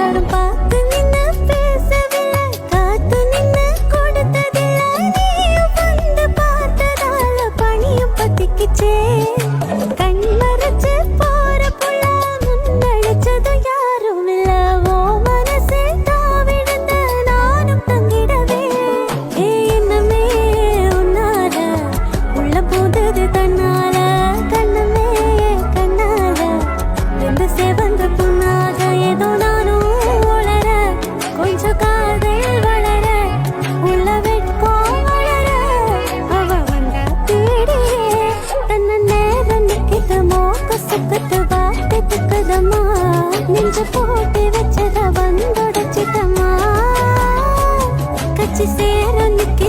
யாரும் பார்த்து நின்னு பேசவில்லை, காத்து நின்னு கொடுத்ததில்லை. நீயும் வந்து பார்த்ததால பனியும் பத்திக்கிச்சே. கண் மறைச்சு போற புள்ள முன்னழிச்சது யாரும் இல்ல. ஓ மனசே தாவிழுந்த நானும் தங்கிடவே. என்னமே உன்னால உள்ள போதது தன்னால. கண்ணமே கண்ணால வெந்து சேவந்த புண்ணாக ஏதோ நானும் உளர. கொஞ்சம் காதல் வளர உள்ள வெட்கம் வளர. அவ வந்தா தேடியே தன்னை நேரம் நிக்கிட்டு மோக்க சுக்கத்து வார்த்தை துக்கதம்மா. நெஞ்ச போட்டு வச்சத வந்தொடச்சிட்டம்மா. கச்சி சேர நிக்க